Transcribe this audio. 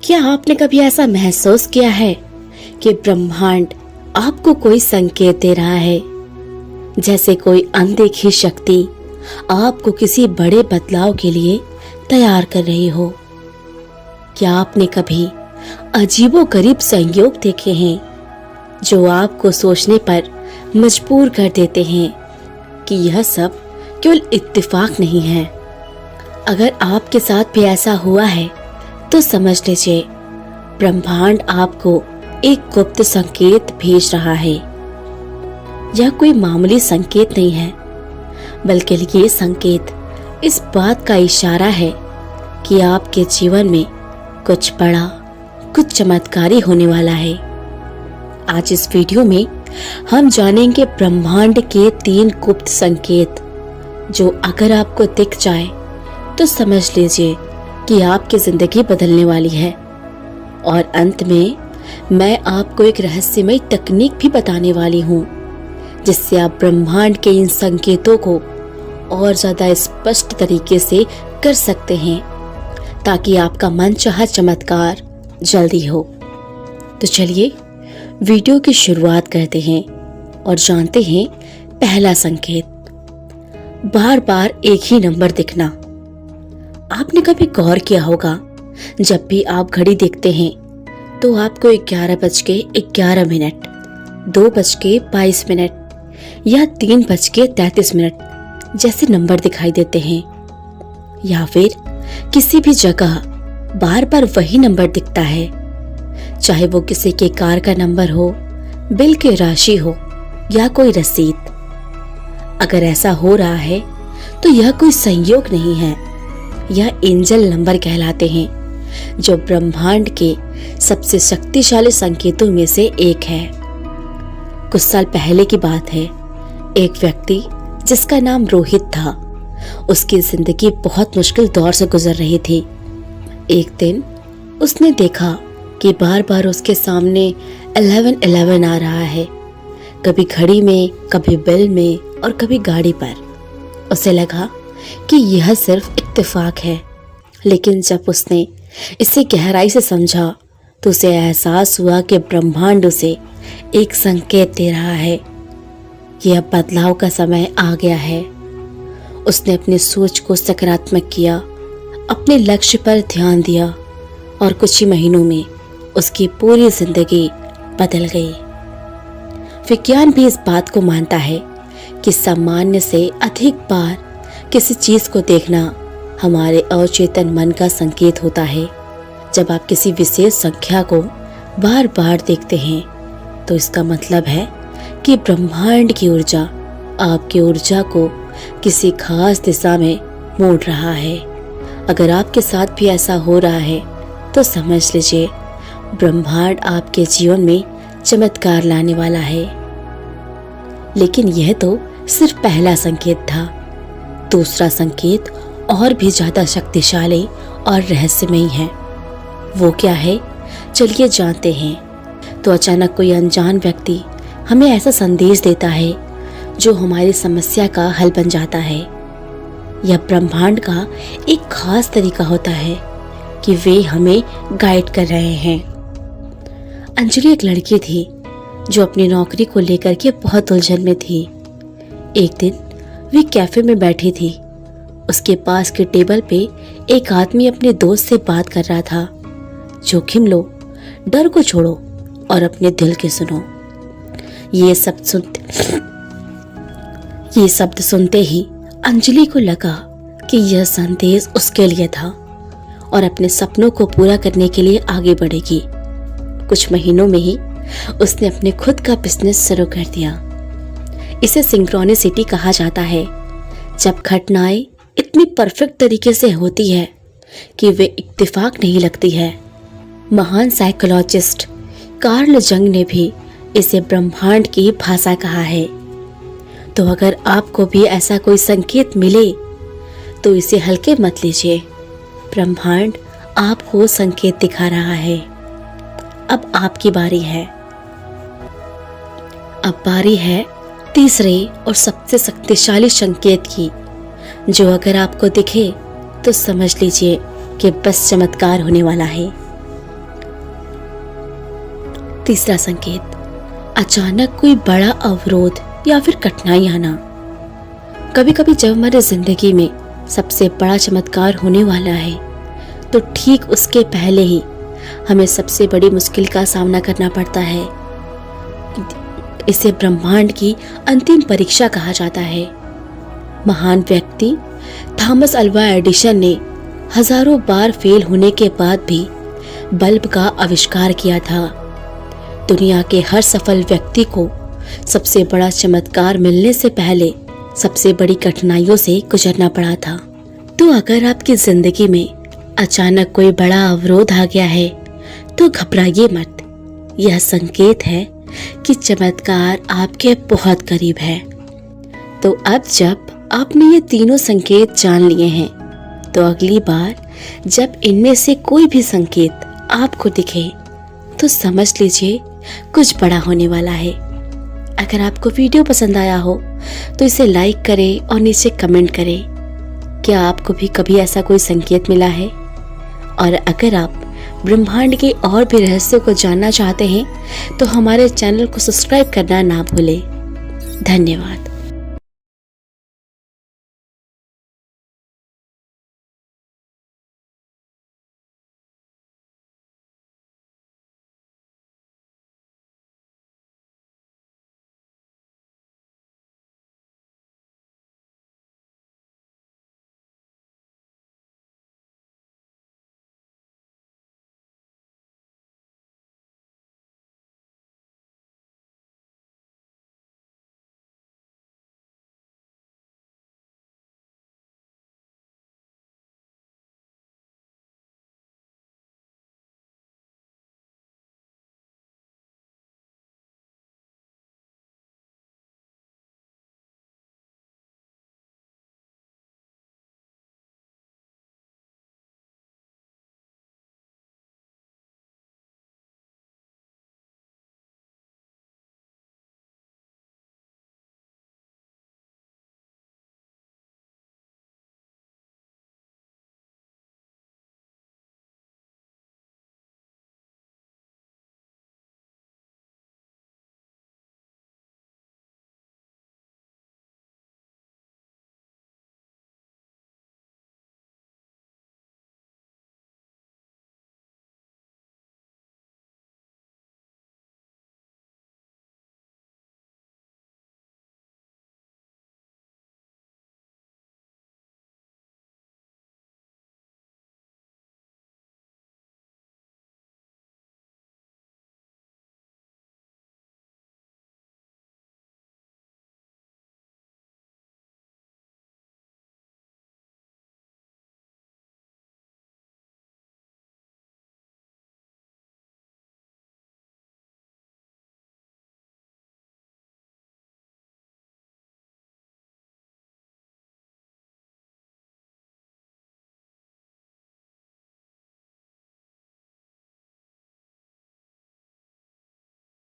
क्या आपने कभी ऐसा महसूस किया है कि ब्रह्मांड आपको कोई संकेत दे रहा है, जैसे कोई अनदेखी शक्ति आपको किसी बड़े बदलाव के लिए तैयार कर रही हो? क्या आपने कभी अजीबोगरीब संयोग देखे हैं जो आपको सोचने पर मजबूर कर देते हैं कि यह सब केवल इत्तेफाक नहीं है? अगर आपके साथ भी ऐसा हुआ है तो समझ लीजिए ब्रह्मांड आपको एक गुप्त संकेत भेज रहा है। यह कोई मामूली संकेत नहीं है, बल्कि ये संकेत इस बात का इशारा है कि आपके जीवन में कुछ बड़ा, कुछ चमत्कारी होने वाला है। आज इस वीडियो में हम जानेंगे ब्रह्मांड के 3 गुप्त संकेत जो अगर आपको दिख जाए तो समझ लीजिए कि आपकी जिंदगी बदलने वाली है। और अंत में मैं आपको एक रहस्यमय तकनीक भी बताने वाली हूँ जिससे आप ब्रह्मांड के इन संकेतों को और ज्यादा स्पष्ट तरीके से कर सकते हैं, ताकि आपका मनचाहा चमत्कार जल्दी हो। तो चलिए वीडियो की शुरुआत करते हैं और जानते हैं पहला संकेत, बार बार एक ही नंबर दिखना। आपने कभी गौर किया होगा, जब भी आप घड़ी देखते हैं तो आपको 11:11, 2:22 या 3:33 जैसे नंबर दिखाई देते हैं, या फिर किसी भी जगह बार बार वही नंबर दिखता है, चाहे वो किसी के कार का नंबर हो, बिल की राशि हो या कोई रसीद। अगर ऐसा हो रहा है तो यह कोई संयोग नहीं है, यह एंजल नंबर कहलाते हैं, जो ब्रह्मांड के सबसे शक्तिशाली संकेतों में से एक है। कुछ साल पहले की बात है, एक व्यक्ति जिसका नाम रोहित था, उसकी जिंदगी बहुत मुश्किल दौर से गुजर रही थी। एक दिन उसने देखा कि बार बार उसके सामने 1111 आ रहा है, कभी घड़ी में, कभी बिल में और कभी गाड़ी पर। उसे लगा कि यह सिर्फ इत्तेफाक है, लेकिन जब उसने इसे गहराई से समझा तो उसे एहसास हुआ कि ब्रह्मांड उसे एक संकेत दे रहा है कि अब बदलाव का समय आ गया है। उसने अपनी सोच को सकारात्मक किया, अपने लक्ष्य पर ध्यान दिया और कुछ ही महीनों में उसकी पूरी जिंदगी बदल गई। विज्ञान भी इस बात को मानता है कि सामान्य से अधिक बार किसी चीज को देखना हमारे अचेतन मन का संकेत होता है। जब आप किसी विशेष संख्या को बार बार देखते हैं तो इसका मतलब है कि ब्रह्मांड की ऊर्जा आपकी ऊर्जा को किसी खास दिशा में मोड़ रहा है। अगर आपके साथ भी ऐसा हो रहा है तो समझ लीजिए ब्रह्मांड आपके जीवन में चमत्कार लाने वाला है। लेकिन यह तो सिर्फ पहला संकेत था। दूसरा संकेत और भी ज्यादा शक्तिशाली और रहस्यमयी है। वो क्या है, चलिए जानते हैं। तो अचानक कोई अनजान व्यक्ति हमें ऐसा संदेश देता है जो हमारी समस्या का हल बन जाता है। यह ब्रह्मांड का एक खास तरीका होता है कि वे हमें गाइड कर रहे हैं। अंजलि एक लड़की थी जो अपनी नौकरी को लेकर के बहुत उलझन में थी। एक दिन वे कैफे में बैठी थी। उसके पास के टेबल पे एक आदमी अपने दोस्त से बात कर रहा था। जोखिम लो, डर को छोड़ो और अपने दिल के सुनो। ये शब्द सुनते ही अंजलि को लगा कि यह संदेश उसके लिए था और अपने सपनों को पूरा करने के लिए आगे बढ़ेगी। कुछ महीनों में ही उसने अपने खुद का बिजनेस शुरू कर दिया। इसे सिंक्रोनिसिटी कहा जाता है, जब घटनाएं इतनी परफेक्ट तरीके से होती है कि वे इत्तेफाक नहीं लगती है। महान साइकोलॉजिस्ट कार्ल जंग ने भी इसे ब्रह्मांड की भाषा कहा है। तो अगर आपको भी ऐसा कोई संकेत मिले तो इसे हल्के मत लीजिए। ब्रह्मांड आपको संकेत दिखा रहा है। अब आपकी बारी है। अब बारी है तीसरे और सबसे शक्तिशाली संकेत की, जो अगर आपको दिखे तो समझ लीजिए कि बस चमत्कार होने वाला है। तीसरा संकेत, अचानक कोई बड़ा अवरोध या फिर कठिनाई आना। कभी कभी जब हमारे जिंदगी में सबसे बड़ा चमत्कार होने वाला है तो ठीक उसके पहले ही हमें सबसे बड़ी मुश्किल का सामना करना पड़ता है। इसे ब्रह्मांड की अंतिम परीक्षा कहा जाता है। महान व्यक्ति थॉमस अल्वा एडिसन ने हजारों बार फेल होने के बाद भी बल्ब का आविष्कार किया था। दुनिया के हर सफल व्यक्ति को सबसे बड़ा चमत्कार मिलने से पहले सबसे बड़ी कठिनाइयों से गुजरना पड़ा था। तो अगर आपकी जिंदगी में अचानक कोई बड़ा अवरोध आ गया है तो घबराइए मत। यह संकेत है कि चमत्कार आपके बहुत करीब है। तो अब जब आपने ये तीनों संकेत जान लिए हैं तो अगली बार जब इनमें से कोई भी संकेत आपको दिखे तो समझ लीजिए कुछ बड़ा होने वाला है। अगर आपको वीडियो पसंद आया हो तो इसे लाइक करें और नीचे कमेंट करें। क्या आपको भी कभी ऐसा कोई संकेत मिला है? और अगर आप ब्रह्मांड के और भी रहस्यों को जानना चाहते हैं तो हमारे चैनल को सब्सक्राइब करना ना भूलें। धन्यवाद।